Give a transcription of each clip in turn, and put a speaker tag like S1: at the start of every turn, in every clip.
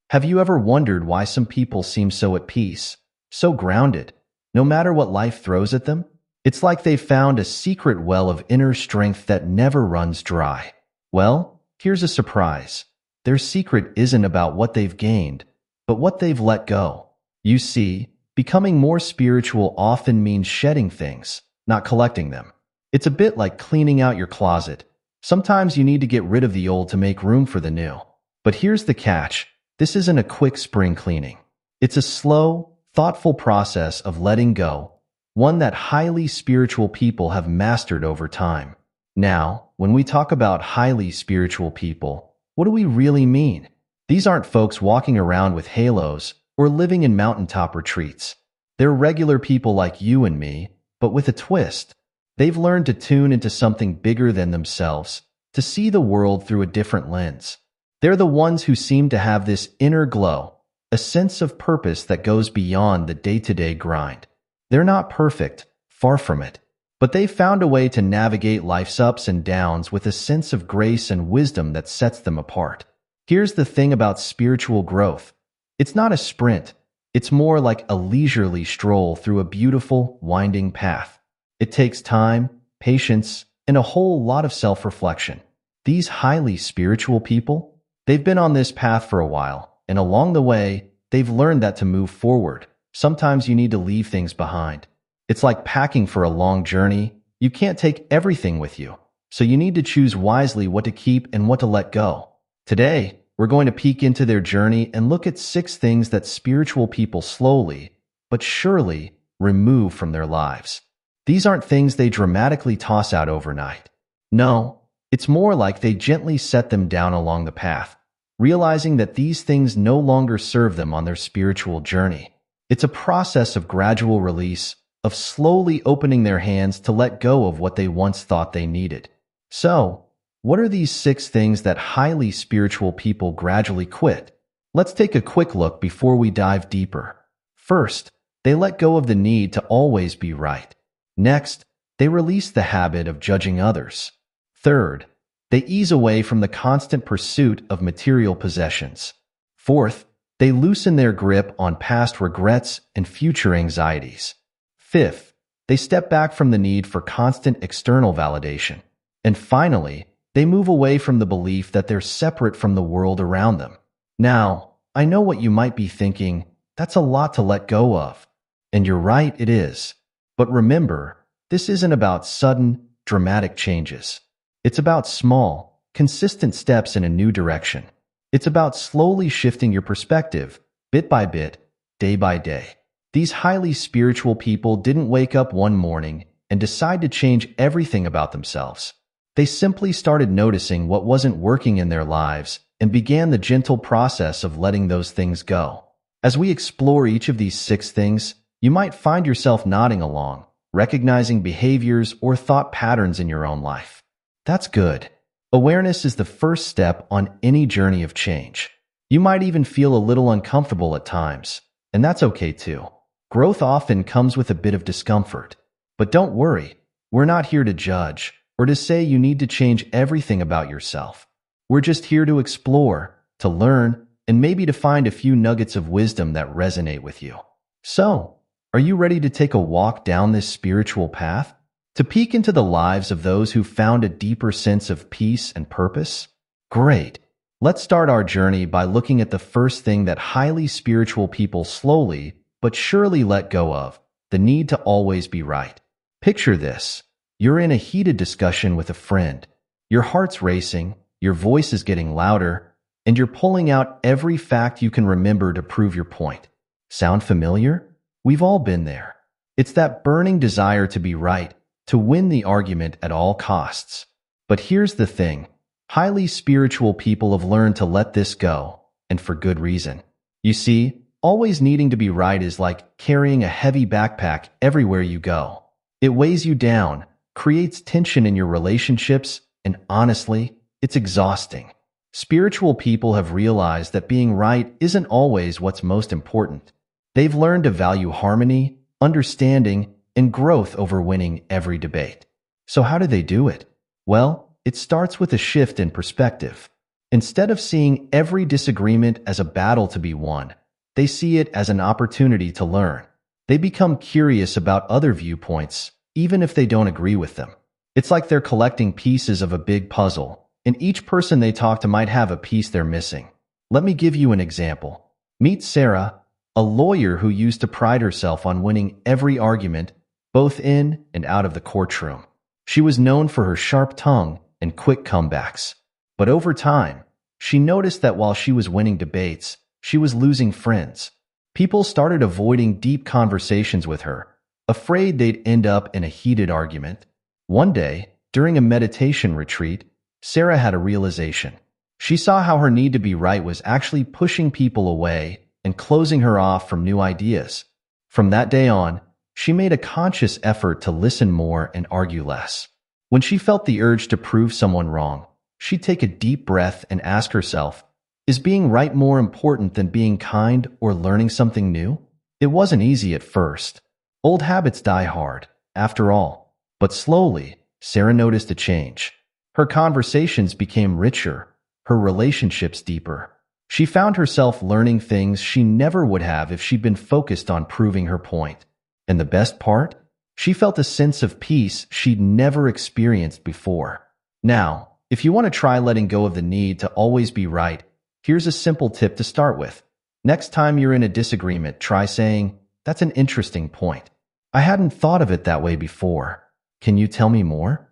S1: Have you ever wondered why some people seem so at peace, so grounded, no matter what life throws at them? It's like they've found a secret well of inner strength that never runs dry. Well, here's a surprise. Their secret isn't about what they've gained, but what they've let go. You see, becoming more spiritual often means shedding things, not collecting them. It's a bit like cleaning out your closet. Sometimes you need to get rid of the old to make room for the new. But here's the catch. This isn't a quick spring cleaning. It's a slow, thoughtful process of letting go, one that highly spiritual people have mastered over time. Now, when we talk about highly spiritual people, what do we really mean? These aren't folks walking around with halos or living in mountaintop retreats. They're regular people like you and me, but with a twist. They've learned to tune into something bigger than themselves, to see the world through a different lens. They're the ones who seem to have this inner glow, a sense of purpose that goes beyond the day-to-day grind. They're not perfect, far from it, but they've found a way to navigate life's ups and downs with a sense of grace and wisdom that sets them apart. Here's the thing about spiritual growth. It's not a sprint. It's more like a leisurely stroll through a beautiful, winding path. It takes time, patience, and a whole lot of self-reflection. These highly spiritual people, they've been on this path for a while, and along the way, they've learned that to move forward, sometimes you need to leave things behind. It's like packing for a long journey. You can't take everything with you, so you need to choose wisely what to keep and what to let go. Today, we're going to peek into their journey and look at 6 things that spiritual people slowly, but surely, remove from their lives. These aren't things they dramatically toss out overnight. No, it's more like they gently set them down along the path, realizing that these things no longer serve them on their spiritual journey. It's a process of gradual release, of slowly opening their hands to let go of what they once thought they needed. So, what are these 6 things that highly spiritual people gradually quit? Let's take a quick look before we dive deeper. First, they let go of the need to always be right. Next, they release the habit of judging others. Third, they ease away from the constant pursuit of material possessions. Fourth, they loosen their grip on past regrets and future anxieties. Fifth, they step back from the need for constant external validation. And finally, they move away from the belief that they're separate from the world around them. Now, I know what you might be thinking, that's a lot to let go of. And you're right, it is. But remember, this isn't about sudden, dramatic changes. It's about small, consistent steps in a new direction. It's about slowly shifting your perspective, bit by bit, day by day. These highly spiritual people didn't wake up one morning and decide to change everything about themselves. They simply started noticing what wasn't working in their lives and began the gentle process of letting those things go. As we explore each of these 6 things, you might find yourself nodding along, recognizing behaviors or thought patterns in your own life. That's good. Awareness is the first step on any journey of change. You might even feel a little uncomfortable at times, and that's okay too. Growth often comes with a bit of discomfort. But don't worry, we're not here to judge or to say you need to change everything about yourself. We're just here to explore, to learn, and maybe to find a few nuggets of wisdom that resonate with you. So, are you ready to take a walk down this spiritual path? To peek into the lives of those who found a deeper sense of peace and purpose? Great. Let's start our journey by looking at the first thing that highly spiritual people slowly but surely let go of, the need to always be right. Picture this. You're in a heated discussion with a friend. Your heart's racing, your voice is getting louder, and you're pulling out every fact you can remember to prove your point. Sound familiar? We've all been there. It's that burning desire to be right, to win the argument at all costs. But here's the thing. Highly spiritual people have learned to let this go, and for good reason. You see, always needing to be right is like carrying a heavy backpack everywhere you go. It weighs you down, creates tension in your relationships, and honestly, it's exhausting. Spiritual people have realized that being right isn't always what's most important. They've learned to value harmony, understanding, and growth over winning every debate. So how do they do it? Well, it starts with a shift in perspective. Instead of seeing every disagreement as a battle to be won, they see it as an opportunity to learn. They become curious about other viewpoints, even if they don't agree with them. It's like they're collecting pieces of a big puzzle, and each person they talk to might have a piece they're missing. Let me give you an example. Meet Sarah, a lawyer who used to pride herself on winning every argument, both in and out of the courtroom. She was known for her sharp tongue and quick comebacks. But over time, she noticed that while she was winning debates, she was losing friends. People started avoiding deep conversations with her, afraid they'd end up in a heated argument. One day, during a meditation retreat, Sarah had a realization. She saw how her need to be right was actually pushing people away and closing her off from new ideas. From that day on, she made a conscious effort to listen more and argue less. When she felt the urge to prove someone wrong, she'd take a deep breath and ask herself, is being right more important than being kind or learning something new? It wasn't easy at first. Old habits die hard, after all. But slowly, Sarah noticed a change. Her conversations became richer, her relationships deeper. She found herself learning things she never would have if she'd been focused on proving her point. And the best part? She felt a sense of peace she'd never experienced before. Now, if you want to try letting go of the need to always be right, here's a simple tip to start with. Next time you're in a disagreement, try saying, "That's an interesting point. I hadn't thought of it that way before. Can you tell me more?"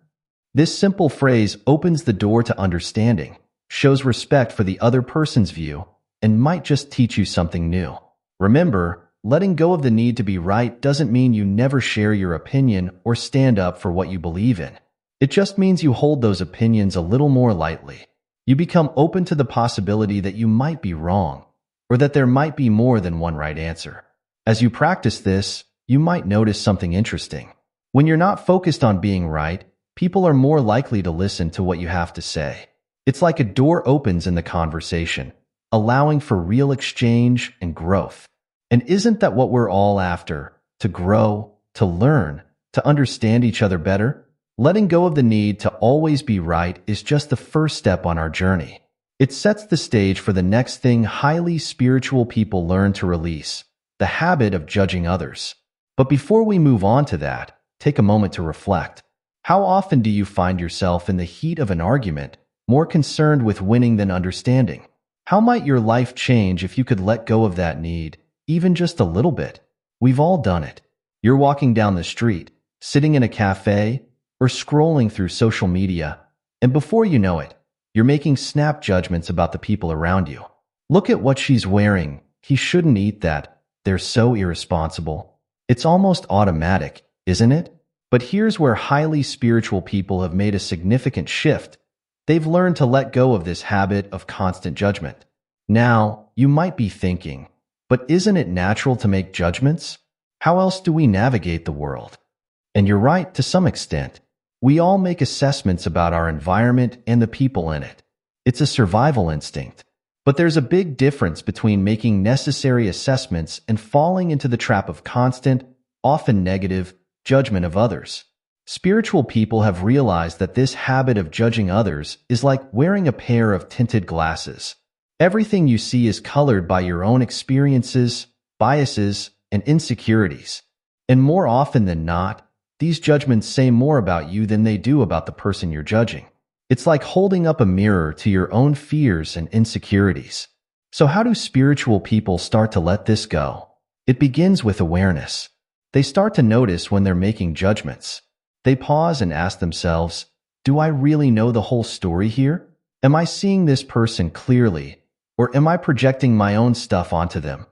S1: This simple phrase opens the door to understanding, shows respect for the other person's view, and might just teach you something new. Remember, letting go of the need to be right doesn't mean you never share your opinion or stand up for what you believe in. It just means you hold those opinions a little more lightly. You become open to the possibility that you might be wrong, or that there might be more than one right answer. As you practice this, you might notice something interesting. When you're not focused on being right, people are more likely to listen to what you have to say. It's like a door opens in the conversation, allowing for real exchange and growth. And isn't that what we're all after? To grow, to learn, to understand each other better? Letting go of the need to always be right is just the first step on our journey. It sets the stage for the next thing highly spiritual people learn to release, the habit of judging others. But before we move on to that, take a moment to reflect. How often do you find yourself in the heat of an argument, more concerned with winning than understanding? How might your life change if you could let go of that need, even just a little bit? We've all done it. You're walking down the street, sitting in a cafe, or scrolling through social media, and before you know it, you're making snap judgments about the people around you. Look at what she's wearing. He shouldn't eat that. They're so irresponsible. It's almost automatic, isn't it? But here's where highly spiritual people have made a significant shift. They've learned to let go of this habit of constant judgment. Now, you might be thinking, but isn't it natural to make judgments? How else do we navigate the world? And you're right to some extent. We all make assessments about our environment and the people in it. It's a survival instinct. But there's a big difference between making necessary assessments and falling into the trap of constant, often negative, judgment of others. Spiritual people have realized that this habit of judging others is like wearing a pair of tinted glasses. Everything you see is colored by your own experiences, biases, and insecurities. And more often than not, these judgments say more about you than they do about the person you're judging. It's like holding up a mirror to your own fears and insecurities. So how do spiritual people start to let this go? It begins with awareness. They start to notice when they're making judgments. They pause and ask themselves, do I really know the whole story here? Am I seeing this person clearly, or am I projecting my own stuff onto them?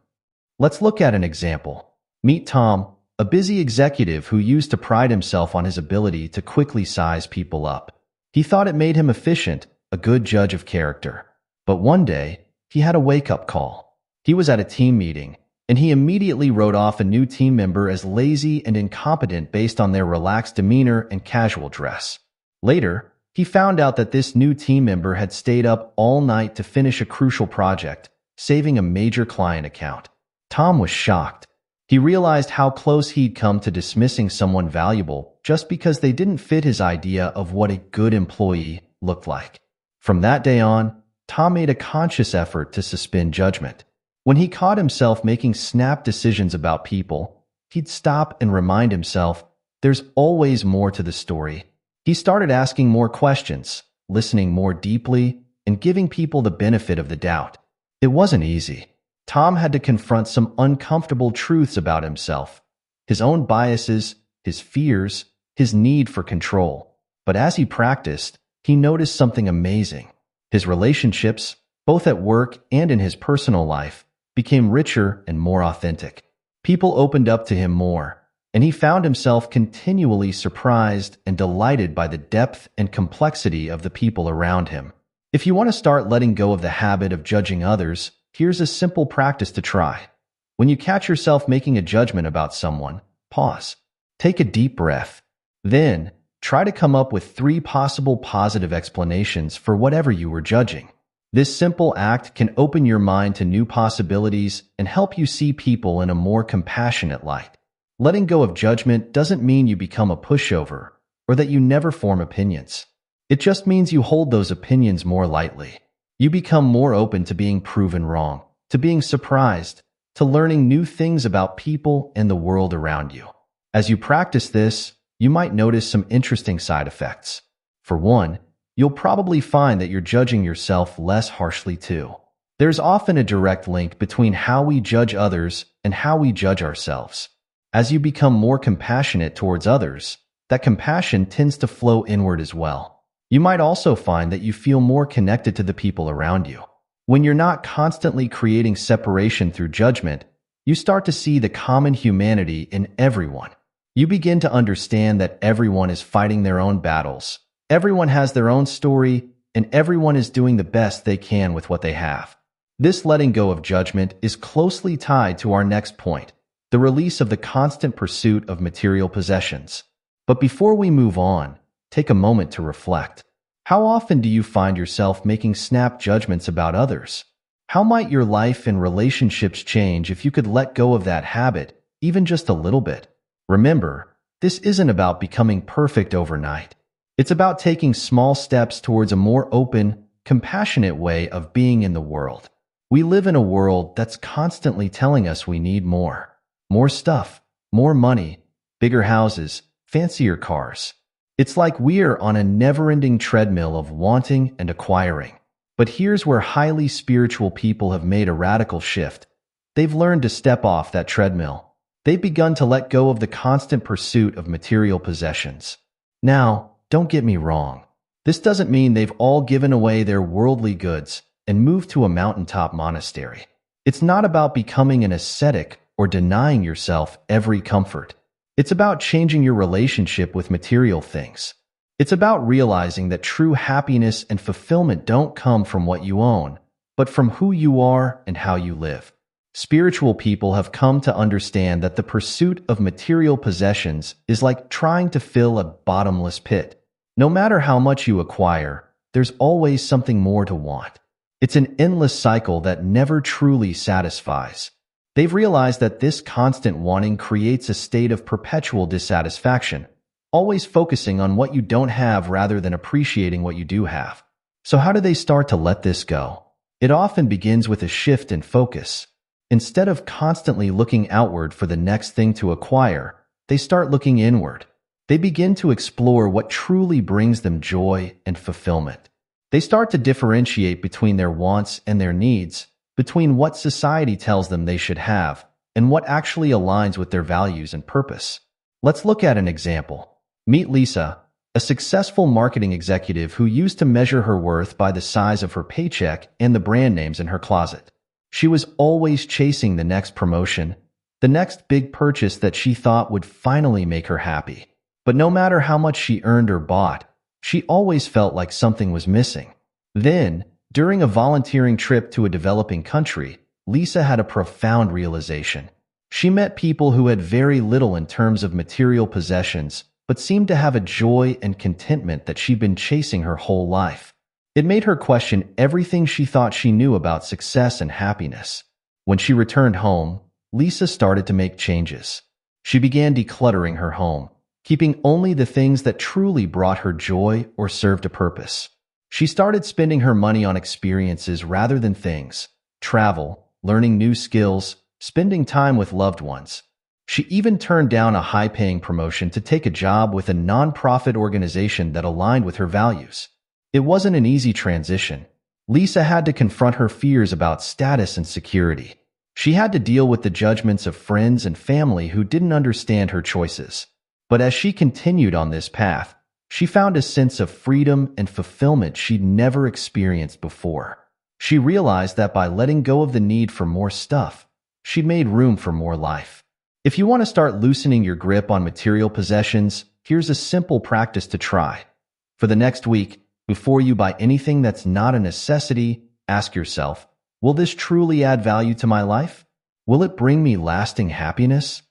S1: Let's look at an example. Meet Tom, a busy executive who used to pride himself on his ability to quickly size people up. He thought it made him efficient, a good judge of character. But one day, he had a wake-up call. He was at a team meeting, and he immediately wrote off a new team member as lazy and incompetent based on their relaxed demeanor and casual dress. Later, he found out that this new team member had stayed up all night to finish a crucial project, saving a major client account. Tom was shocked. He realized how close he'd come to dismissing someone valuable just because they didn't fit his idea of what a good employee looked like. From that day on, Tom made a conscious effort to suspend judgment. When he caught himself making snap decisions about people, he'd stop and remind himself, there's always more to the story. He started asking more questions, listening more deeply, and giving people the benefit of the doubt. It wasn't easy. Tom had to confront some uncomfortable truths about himself, his own biases, his fears, his need for control. But as he practiced, he noticed something amazing. His relationships, both at work and in his personal life, became richer and more authentic. People opened up to him more, and he found himself continually surprised and delighted by the depth and complexity of the people around him. If you want to start letting go of the habit of judging others, here's a simple practice to try. When you catch yourself making a judgment about someone, pause. Take a deep breath. Then, try to come up with 3 possible positive explanations for whatever you were judging. This simple act can open your mind to new possibilities and help you see people in a more compassionate light. Letting go of judgment doesn't mean you become a pushover or that you never form opinions. It just means you hold those opinions more lightly. You become more open to being proven wrong, to being surprised, to learning new things about people and the world around you. As you practice this, you might notice some interesting side effects. For one, you'll probably find that you're judging yourself less harshly too. There's often a direct link between how we judge others and how we judge ourselves. As you become more compassionate towards others, that compassion tends to flow inward as well. You might also find that you feel more connected to the people around you. When you're not constantly creating separation through judgment, you start to see the common humanity in everyone. You begin to understand that everyone is fighting their own battles, everyone has their own story, and everyone is doing the best they can with what they have. This letting go of judgment is closely tied to our next point, the release of the constant pursuit of material possessions. But before we move on, take a moment to reflect. How often do you find yourself making snap judgments about others? How might your life and relationships change if you could let go of that habit, even just a little bit? Remember, this isn't about becoming perfect overnight. It's about taking small steps towards a more open, compassionate way of being in the world. We live in a world that's constantly telling us we need more. More stuff, more money, bigger houses, fancier cars. It's like we're on a never-ending treadmill of wanting and acquiring. But here's where highly spiritual people have made a radical shift. They've learned to step off that treadmill. They've begun to let go of the constant pursuit of material possessions. Now, don't get me wrong. This doesn't mean they've all given away their worldly goods and moved to a mountaintop monastery. It's not about becoming an ascetic or denying yourself every comfort. It's about changing your relationship with material things. It's about realizing that true happiness and fulfillment don't come from what you own, but from who you are and how you live. Spiritual people have come to understand that the pursuit of material possessions is like trying to fill a bottomless pit. No matter how much you acquire, there's always something more to want. It's an endless cycle that never truly satisfies. They've realized that this constant wanting creates a state of perpetual dissatisfaction, always focusing on what you don't have rather than appreciating what you do have. So how do they start to let this go? It often begins with a shift in focus. Instead of constantly looking outward for the next thing to acquire, they start looking inward. They begin to explore what truly brings them joy and fulfillment. They start to differentiate between their wants and their needs, between what society tells them they should have and what actually aligns with their values and purpose. Let's look at an example. Meet Lisa, a successful marketing executive who used to measure her worth by the size of her paycheck and the brand names in her closet. She was always chasing the next promotion, the next big purchase that she thought would finally make her happy. But no matter how much she earned or bought, she always felt like something was missing. Then, during a volunteering trip to a developing country, Lisa had a profound realization. She met people who had very little in terms of material possessions, but seemed to have a joy and contentment that she'd been chasing her whole life. It made her question everything she thought she knew about success and happiness. When she returned home, Lisa started to make changes. She began decluttering her home, keeping only the things that truly brought her joy or served a purpose. She started spending her money on experiences rather than things: travel, learning new skills, spending time with loved ones. She even turned down a high-paying promotion to take a job with a nonprofit organization that aligned with her values. It wasn't an easy transition. Lisa had to confront her fears about status and security. She had to deal with the judgments of friends and family who didn't understand her choices. But as she continued on this path, she found a sense of freedom and fulfillment she'd never experienced before. She realized that by letting go of the need for more stuff, she'd made room for more life. If you want to start loosening your grip on material possessions, here's a simple practice to try. For the next week, before you buy anything that's not a necessity, ask yourself, will this truly add value to my life? Will it bring me lasting happiness?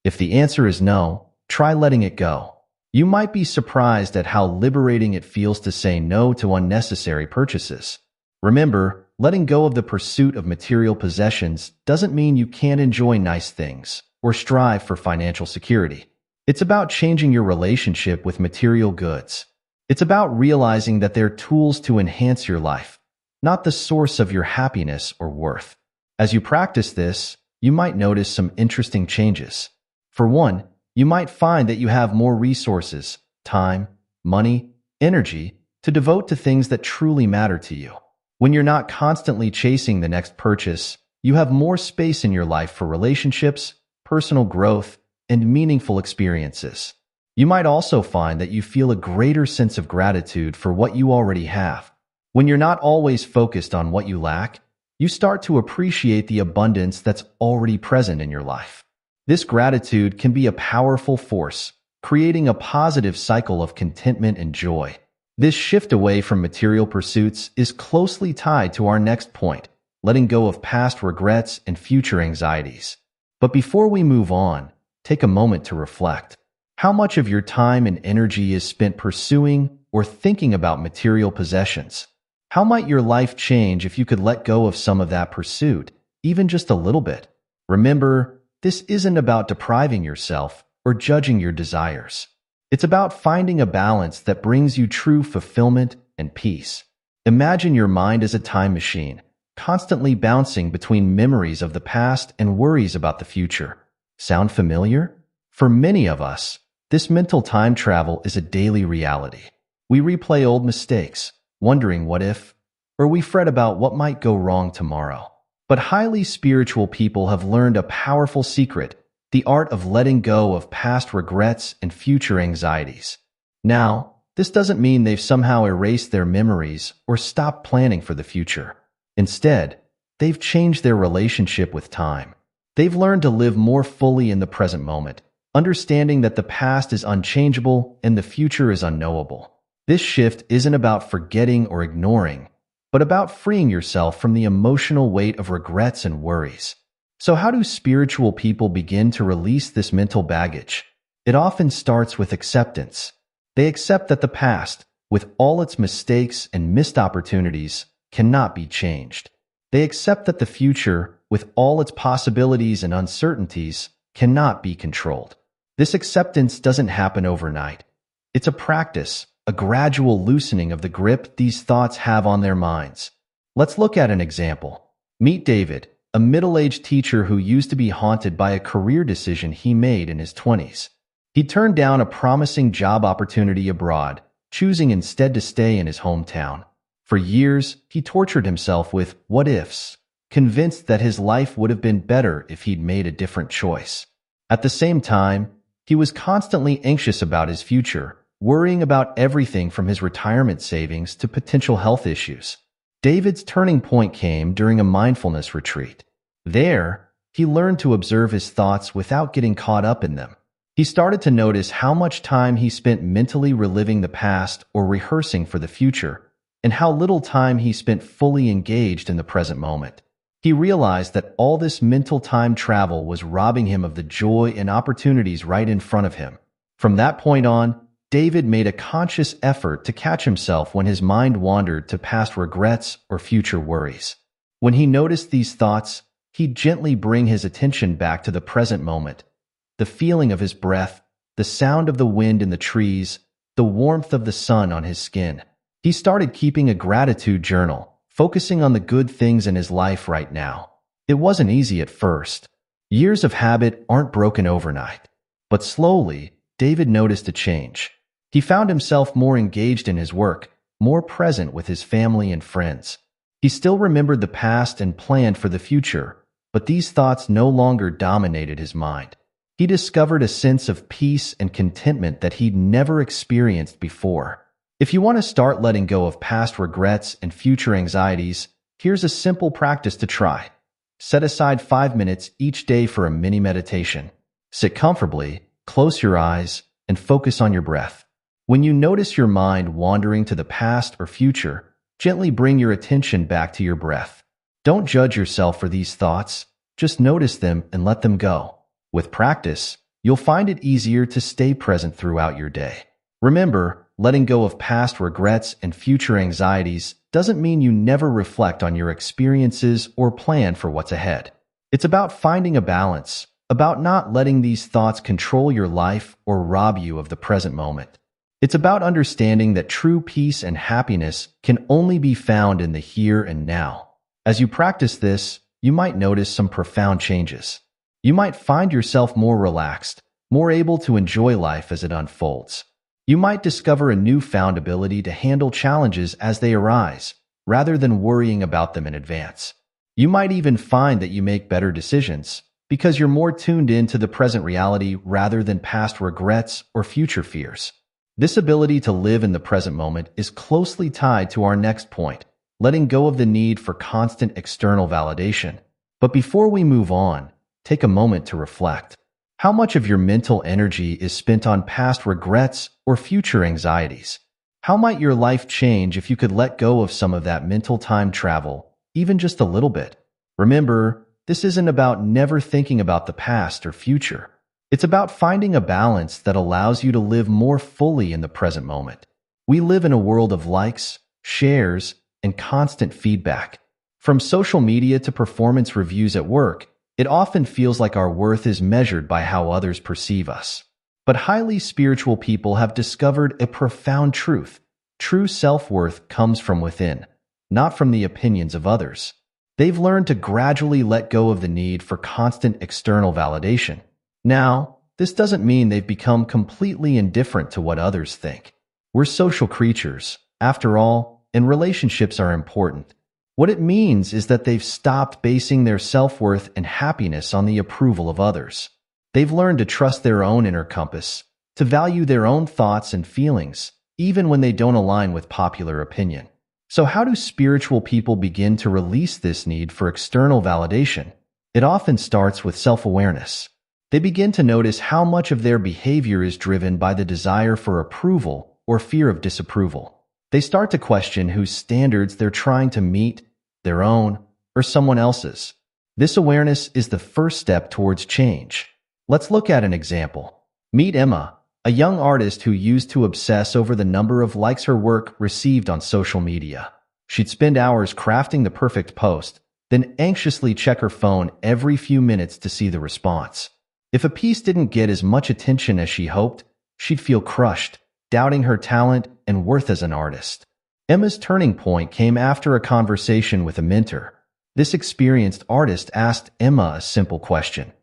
S1: If the answer is no, try letting it go. You might be surprised at how liberating it feels to say no to unnecessary purchases. Remember, letting go of the pursuit of material possessions doesn't mean you can't enjoy nice things or strive for financial security. It's about changing your relationship with material goods. It's about realizing that they're tools to enhance your life, not the source of your happiness or worth. As you practice this, you might notice some interesting changes. For one, you might find that you have more resources, time, money, energy to devote to things that truly matter to you. When you're not constantly chasing the next purchase, you have more space in your life for relationships, personal growth, and meaningful experiences. You might also find that you feel a greater sense of gratitude for what you already have. When you're not always focused on what you lack, you start to appreciate the abundance that's already present in your life. This gratitude can be a powerful force, creating a positive cycle of contentment and joy. This shift away from material pursuits is closely tied to our next point, letting go of past regrets and future anxieties. But before we move on, take a moment to reflect. How much of your time and energy is spent pursuing or thinking about material possessions? How might your life change if you could let go of some of that pursuit, even just a little bit? Remember, this isn't about depriving yourself or judging your desires. It's about finding a balance that brings you true fulfillment and peace. Imagine your mind as a time machine, constantly bouncing between memories of the past and worries about the future. Sound familiar? For many of us, this mental time travel is a daily reality. We replay old mistakes, wondering what if, or we fret about what might go wrong tomorrow. But highly spiritual people have learned a powerful secret: the art of letting go of past regrets and future anxieties. Now, this doesn't mean they've somehow erased their memories or stopped planning for the future. Instead, they've changed their relationship with time. They've learned to live more fully in the present moment, understanding that the past is unchangeable and the future is unknowable. This shift isn't about forgetting or ignoring, but about freeing yourself from the emotional weight of regrets and worries. So how do spiritual people begin to release this mental baggage? It often starts with acceptance. They accept that the past, with all its mistakes and missed opportunities, cannot be changed. They accept that the future, with all its possibilities and uncertainties, cannot be controlled. This acceptance doesn't happen overnight. It's a practice, a gradual loosening of the grip these thoughts have on their minds. Let's look at an example. Meet David, a middle-aged teacher who used to be haunted by a career decision he made in his 20s. He turned down a promising job opportunity abroad, choosing instead to stay in his hometown. For years, he tortured himself with what-ifs, convinced that his life would have been better if he'd made a different choice. At the same time, he was constantly anxious about his future, worrying about everything from his retirement savings to potential health issues. David's turning point came during a mindfulness retreat. There, he learned to observe his thoughts without getting caught up in them. He started to notice how much time he spent mentally reliving the past or rehearsing for the future, and how little time he spent fully engaged in the present moment. He realized that all this mental time travel was robbing him of the joy and opportunities right in front of him. From that point on, David made a conscious effort to catch himself when his mind wandered to past regrets or future worries. When he noticed these thoughts, he'd gently bring his attention back to the present moment. The feeling of his breath, the sound of the wind in the trees, the warmth of the sun on his skin. He started keeping a gratitude journal, focusing on the good things in his life right now. It wasn't easy at first. Years of habit aren't broken overnight. But slowly, David noticed a change. He found himself more engaged in his work, more present with his family and friends. He still remembered the past and planned for the future, but these thoughts no longer dominated his mind. He discovered a sense of peace and contentment that he'd never experienced before. If you want to start letting go of past regrets and future anxieties, here's a simple practice to try. Set aside 5 minutes each day for a mini meditation. Sit comfortably, close your eyes, and focus on your breath. When you notice your mind wandering to the past or future, gently bring your attention back to your breath. Don't judge yourself for these thoughts, just notice them and let them go. With practice, you'll find it easier to stay present throughout your day. Remember, letting go of past regrets and future anxieties doesn't mean you never reflect on your experiences or plan for what's ahead. It's about finding a balance, about not letting these thoughts control your life or rob you of the present moment. It's about understanding that true peace and happiness can only be found in the here and now. As you practice this, you might notice some profound changes. You might find yourself more relaxed, more able to enjoy life as it unfolds. You might discover a newfound ability to handle challenges as they arise, rather than worrying about them in advance. You might even find that you make better decisions, because you're more tuned in to the present reality rather than past regrets or future fears. This ability to live in the present moment is closely tied to our next point, letting go of the need for constant external validation. But before we move on, take a moment to reflect. How much of your mental energy is spent on past regrets or future anxieties? How might your life change if you could let go of some of that mental time travel, even just a little bit? Remember, this isn't about never thinking about the past or future. It's about finding a balance that allows you to live more fully in the present moment. We live in a world of likes, shares, and constant feedback. From social media to performance reviews at work, it often feels like our worth is measured by how others perceive us. But highly spiritual people have discovered a profound truth. True self-worth comes from within, not from the opinions of others. They've learned to gradually let go of the need for constant external validation. Now, this doesn't mean they've become completely indifferent to what others think. We're social creatures, after all, and relationships are important. What it means is that they've stopped basing their self-worth and happiness on the approval of others. They've learned to trust their own inner compass, to value their own thoughts and feelings, even when they don't align with popular opinion. So how do spiritual people begin to release this need for external validation? It often starts with self-awareness. They begin to notice how much of their behavior is driven by the desire for approval or fear of disapproval. They start to question whose standards they're trying to meet, their own, or someone else's. This awareness is the first step towards change. Let's look at an example. Meet Emma, a young artist who used to obsess over the number of likes her work received on social media. She'd spend hours crafting the perfect post, then anxiously check her phone every few minutes to see the response. If a piece didn't get as much attention as she hoped, she'd feel crushed, doubting her talent and worth as an artist. Emma's turning point came after a conversation with a mentor. This experienced artist asked Emma a simple question.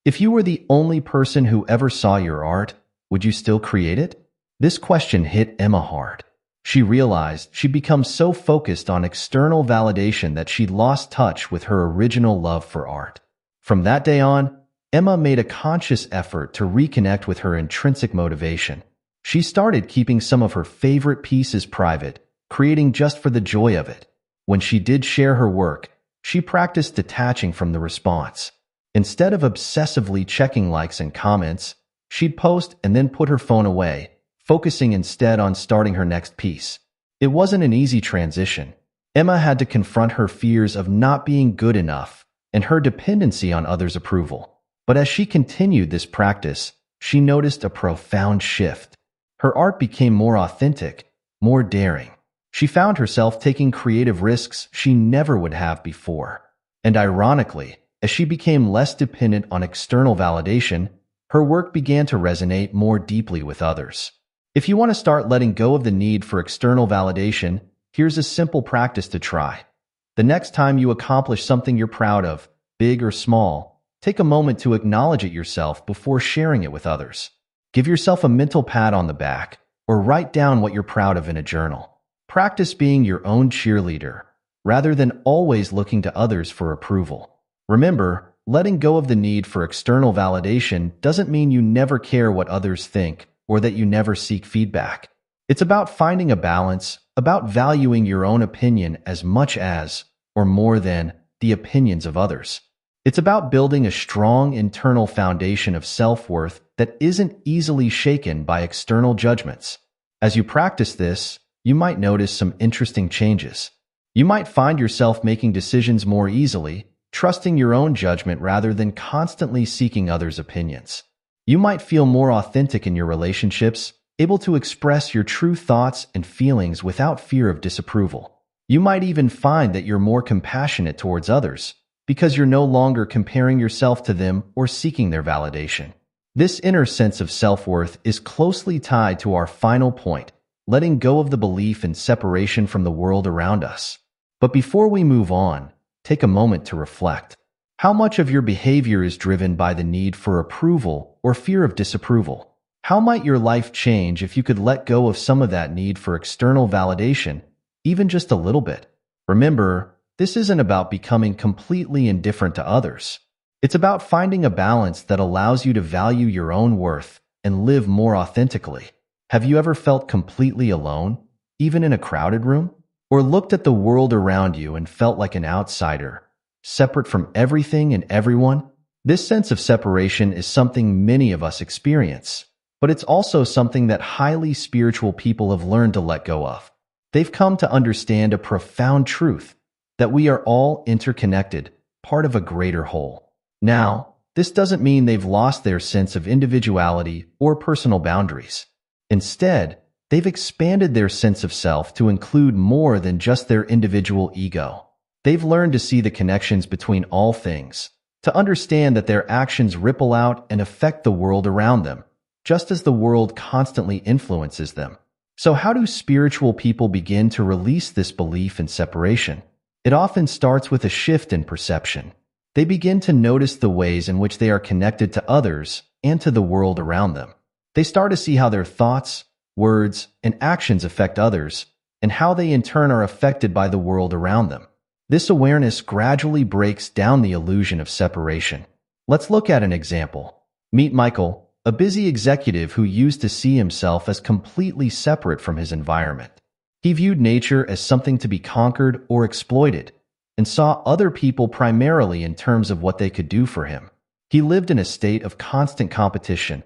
S1: If you were the only person who ever saw your art, would you still create it? This question hit Emma hard. She realized she'd become so focused on external validation that she'd lost touch with her original love for art. From that day on, Emma made a conscious effort to reconnect with her intrinsic motivation. She started keeping some of her favorite pieces private, creating just for the joy of it. When she did share her work, she practiced detaching from the response. Instead of obsessively checking likes and comments, she'd post and then put her phone away, focusing instead on starting her next piece. It wasn't an easy transition. Emma had to confront her fears of not being good enough and her dependency on others' approval. But as she continued this practice, she noticed a profound shift. Her art became more authentic, more daring. She found herself taking creative risks she never would have before. And ironically, as she became less dependent on external validation, her work began to resonate more deeply with others. If you want to start letting go of the need for external validation, here's a simple practice to try. The next time you accomplish something you're proud of, big or small, take a moment to acknowledge it yourself before sharing it with others. Give yourself a mental pat on the back, or write down what you're proud of in a journal. Practice being your own cheerleader, rather than always looking to others for approval. Remember, letting go of the need for external validation doesn't mean you never care what others think or that you never seek feedback. It's about finding a balance, about valuing your own opinion as much as, or more than, the opinions of others. It's about building a strong internal foundation of self-worth that isn't easily shaken by external judgments. As you practice this, you might notice some interesting changes. You might find yourself making decisions more easily, trusting your own judgment rather than constantly seeking others' opinions. You might feel more authentic in your relationships, able to express your true thoughts and feelings without fear of disapproval. You might even find that you're more compassionate towards others, because you're no longer comparing yourself to them or seeking their validation. This inner sense of self-worth is closely tied to our final point, letting go of the belief in separation from the world around us. But before we move on, take a moment to reflect. How much of your behavior is driven by the need for approval or fear of disapproval? How might your life change if you could let go of some of that need for external validation, even just a little bit? Remember, this isn't about becoming completely indifferent to others. It's about finding a balance that allows you to value your own worth and live more authentically. Have you ever felt completely alone, even in a crowded room? Or looked at the world around you and felt like an outsider, separate from everything and everyone? This sense of separation is something many of us experience, but it's also something that highly spiritual people have learned to let go of. They've come to understand a profound truth, that we are all interconnected, part of a greater whole. Now, this doesn't mean they've lost their sense of individuality or personal boundaries. Instead, they've expanded their sense of self to include more than just their individual ego. They've learned to see the connections between all things, to understand that their actions ripple out and affect the world around them, just as the world constantly influences them. So how do spiritual people begin to release this belief in separation? It often starts with a shift in perception. They begin to notice the ways in which they are connected to others and to the world around them. They start to see how their thoughts, words, and actions affect others, and how they in turn are affected by the world around them. This awareness gradually breaks down the illusion of separation. Let's look at an example. Meet Michael, a busy executive who used to see himself as completely separate from his environment. He viewed nature as something to be conquered or exploited, and saw other people primarily in terms of what they could do for him. He lived in a state of constant competition,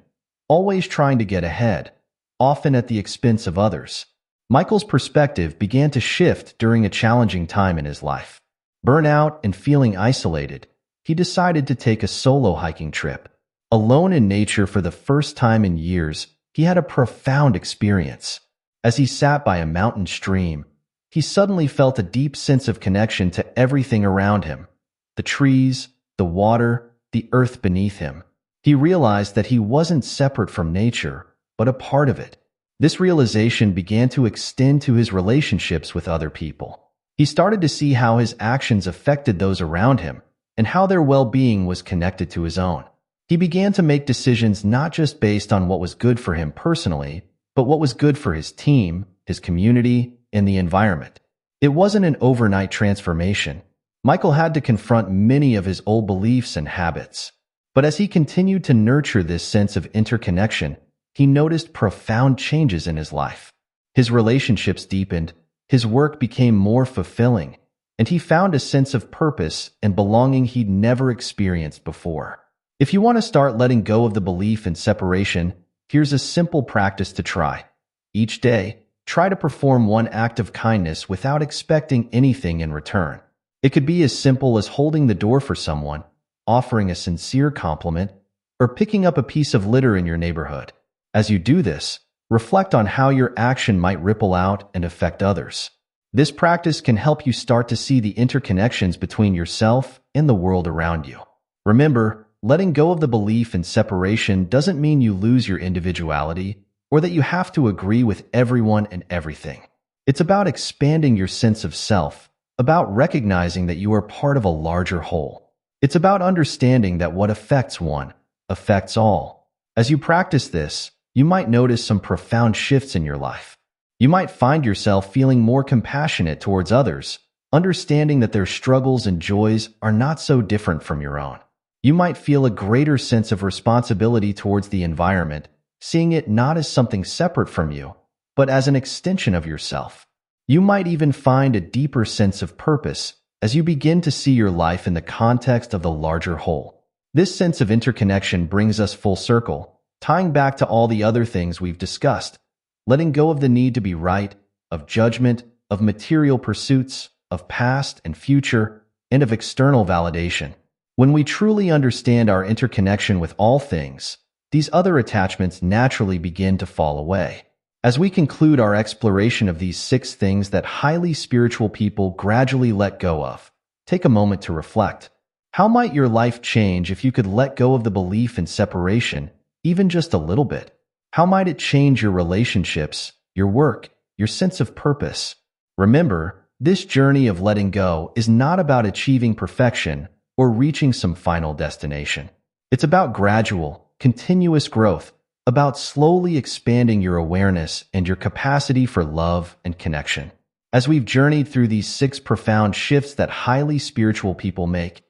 S1: always trying to get ahead, often at the expense of others. Michael's perspective began to shift during a challenging time in his life. Burnout and feeling isolated, he decided to take a solo hiking trip. Alone in nature for the first time in years, he had a profound experience. As he sat by a mountain stream, he suddenly felt a deep sense of connection to everything around him: the trees, the water, the earth beneath him. He realized that he wasn't separate from nature, but a part of it. This realization began to extend to his relationships with other people. He started to see how his actions affected those around him, and how their well-being was connected to his own. He began to make decisions not just based on what was good for him personally, but what was good for his team, his community, and the environment. It wasn't an overnight transformation. Michael had to confront many of his old beliefs and habits. But as he continued to nurture this sense of interconnection, he noticed profound changes in his life. His relationships deepened, his work became more fulfilling, and he found a sense of purpose and belonging he'd never experienced before. If you want to start letting go of the belief in separation, here's a simple practice to try. Each day, try to perform one act of kindness without expecting anything in return. It could be as simple as holding the door for someone, offering a sincere compliment, or picking up a piece of litter in your neighborhood. As you do this, reflect on how your action might ripple out and affect others. This practice can help you start to see the interconnections between yourself and the world around you. Remember, letting go of the belief in separation doesn't mean you lose your individuality. or that you have to agree with everyone and everything. It's about expanding your sense of self, about recognizing that you are part of a larger whole. It's about understanding that what affects one affects all. As you practice this, you might notice some profound shifts in your life. You might find yourself feeling more compassionate towards others, understanding that their struggles and joys are not so different from your own. You might feel a greater sense of responsibility towards the environment, seeing it not as something separate from you, but as an extension of yourself. You might even find a deeper sense of purpose as you begin to see your life in the context of the larger whole. This sense of interconnection brings us full circle, tying back to all the other things we've discussed, letting go of the need to be right, of judgment, of material pursuits, of past and future, and of external validation. When we truly understand our interconnection with all things, these other attachments naturally begin to fall away. As we conclude our exploration of these 6 things that highly spiritual people gradually let go of, take a moment to reflect. How might your life change if you could let go of the belief in separation, even just a little bit? How might it change your relationships, your work, your sense of purpose? Remember, this journey of letting go is not about achieving perfection or reaching some final destination. It's about gradual, continuous growth, about slowly expanding your awareness and your capacity for love and connection. As we've journeyed through these 6 profound shifts that highly spiritual people make,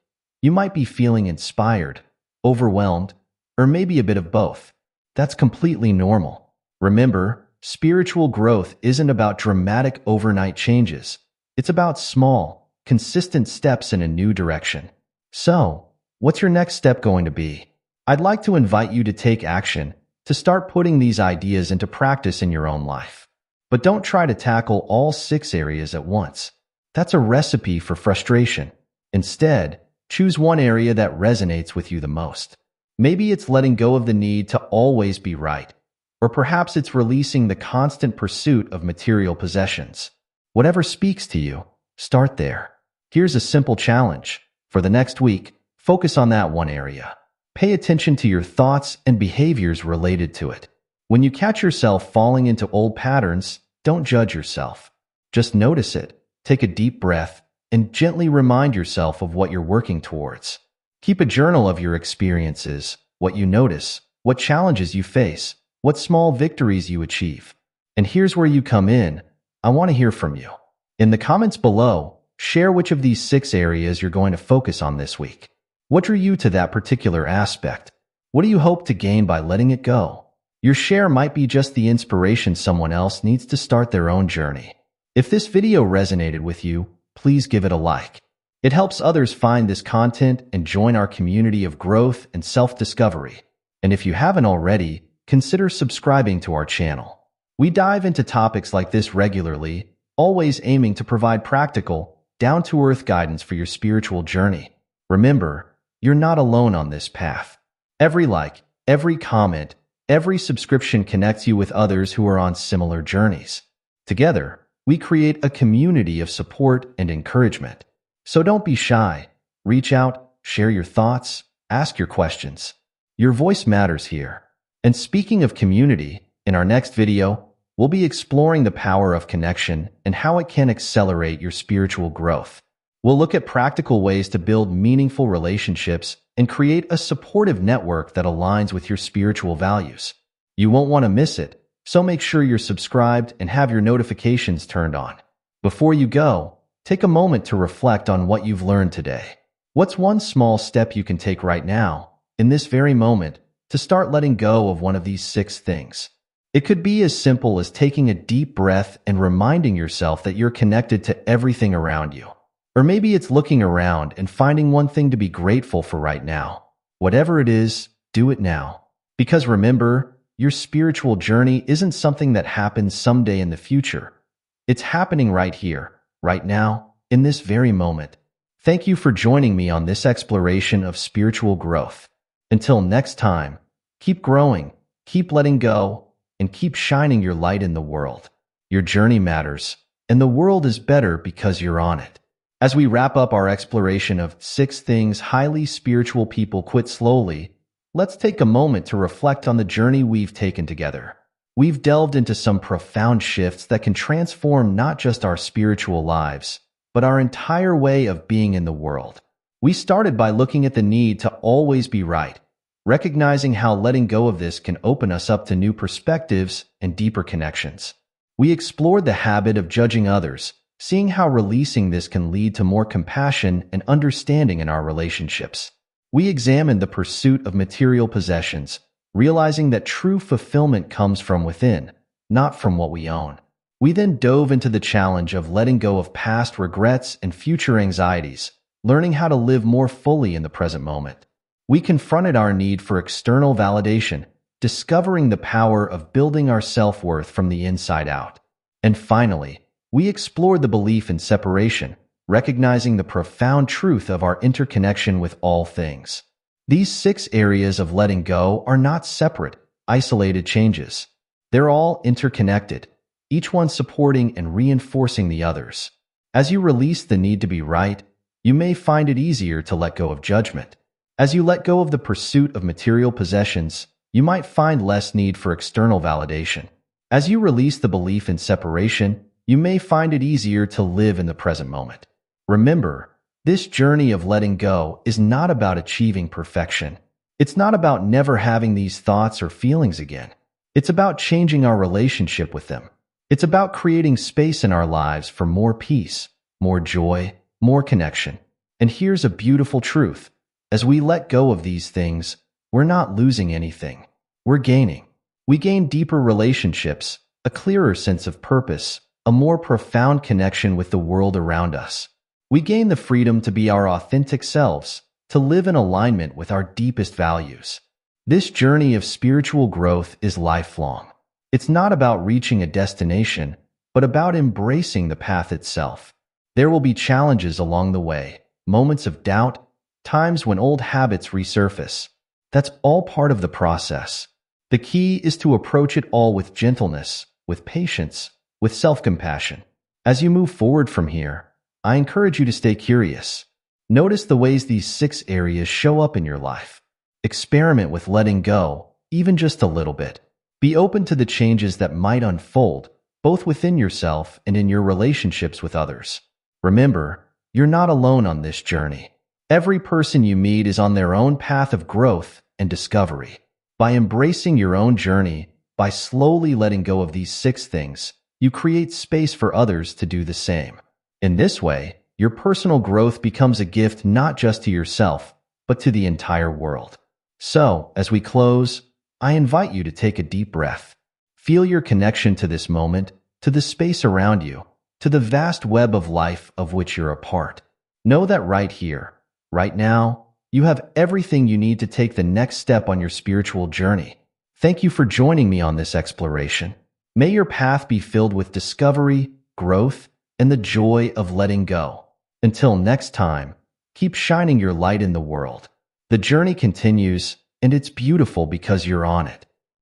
S1: you might be feeling inspired, overwhelmed, or maybe a bit of both. That's completely normal. Remember, spiritual growth isn't about dramatic overnight changes. It's about small, consistent steps in a new direction. So, what's your next step going to be? I'd like to invite you to take action, to start putting these ideas into practice in your own life. But don't try to tackle all 6 areas at once. That's a recipe for frustration. Instead, choose one area that resonates with you the most. Maybe it's letting go of the need to always be right, or perhaps it's releasing the constant pursuit of material possessions. Whatever speaks to you, start there. Here's a simple challenge. For the next week, focus on that one area. Pay attention to your thoughts and behaviors related to it. When you catch yourself falling into old patterns, don't judge yourself. Just notice it, take a deep breath, and gently remind yourself of what you're working towards. Keep a journal of your experiences, what you notice, what challenges you face, what small victories you achieve. And here's where you come in. I want to hear from you. In the comments below, share which of these 6 areas you're going to focus on this week. What drew you to that particular aspect? What do you hope to gain by letting it go? Your share might be just the inspiration someone else needs to start their own journey. If this video resonated with you, please give it a like. It helps others find this content and join our community of growth and self-discovery. And if you haven't already, consider subscribing to our channel. We dive into topics like this regularly, always aiming to provide practical, down-to-earth guidance for your spiritual journey. Remember, you're not alone on this path. Every like, every comment, every subscription connects you with others who are on similar journeys. Together, we create a community of support and encouragement. So don't be shy. Reach out, share your thoughts, ask your questions. Your voice matters here. And speaking of community, in our next video, we'll be exploring the power of connection and how it can accelerate your spiritual growth. We'll look at practical ways to build meaningful relationships and create a supportive network that aligns with your spiritual values. You won't want to miss it, so make sure you're subscribed and have your notifications turned on. Before you go, take a moment to reflect on what you've learned today. What's one small step you can take right now, in this very moment, to start letting go of one of these 6 things? It could be as simple as taking a deep breath and reminding yourself that you're connected to everything around you. Or maybe it's looking around and finding one thing to be grateful for right now. Whatever it is, do it now. Because remember, your spiritual journey isn't something that happens someday in the future. It's happening right here, right now, in this very moment. Thank you for joining me on this exploration of spiritual growth. Until next time, keep growing, keep letting go, and keep shining your light in the world. Your journey matters, and the world is better because you're on it. As we wrap up our exploration of 6 things highly spiritual people quit slowly, let's take a moment to reflect on the journey we've taken together. we've delved into some profound shifts that can transform not just our spiritual lives, but our entire way of being in the world. We started by looking at the need to always be right, recognizing how letting go of this can open us up to new perspectives and deeper connections. We explored the habit of judging others, seeing how releasing this can lead to more compassion and understanding in our relationships. We examined the pursuit of material possessions, realizing that true fulfillment comes from within, not from what we own. We then dove into the challenge of letting go of past regrets and future anxieties, learning how to live more fully in the present moment. We confronted our need for external validation, discovering the power of building our self-worth from the inside out. And finally, we explored the belief in separation, recognizing the profound truth of our interconnection with all things. These 6 areas of letting go are not separate, isolated changes. They're all interconnected, each one supporting and reinforcing the others. As you release the need to be right, you may find it easier to let go of judgment. As you let go of the pursuit of material possessions, you might find less need for external validation. As you release the belief in separation, you may find it easier to live in the present moment. Remember, this journey of letting go is not about achieving perfection. It's not about never having these thoughts or feelings again. It's about changing our relationship with them. It's about creating space in our lives for more peace, more joy, more connection. And here's a beautiful truth. As we let go of these things, we're not losing anything. We're gaining. We gain deeper relationships, a clearer sense of purpose, a more profound connection with the world around us. We gain the freedom to be our authentic selves, to live in alignment with our deepest values. This journey of spiritual growth is lifelong. It's not about reaching a destination, but about embracing the path itself. There will be challenges along the way, moments of doubt, times when old habits resurface. That's all part of the process. The key is to approach it all with gentleness, with patience, with self-compassion. As you move forward from here, I encourage you to stay curious. Notice the ways these 6 areas show up in your life. Experiment with letting go, even just a little bit. Be open to the changes that might unfold, both within yourself and in your relationships with others. Remember, you're not alone on this journey. Every person you meet is on their own path of growth and discovery. By embracing your own journey, by slowly letting go of these 6 things, you create space for others to do the same. In this way, your personal growth becomes a gift not just to yourself, but to the entire world. So, as we close, I invite you to take a deep breath. Feel your connection to this moment, to the space around you, to the vast web of life of which you're a part. Know that right here, right now, you have everything you need to take the next step on your spiritual journey. Thank you for joining me on this exploration. May your path be filled with discovery, growth, and the joy of letting go. Until next time, keep shining your light in the world. The journey continues, and it's beautiful because you're on it.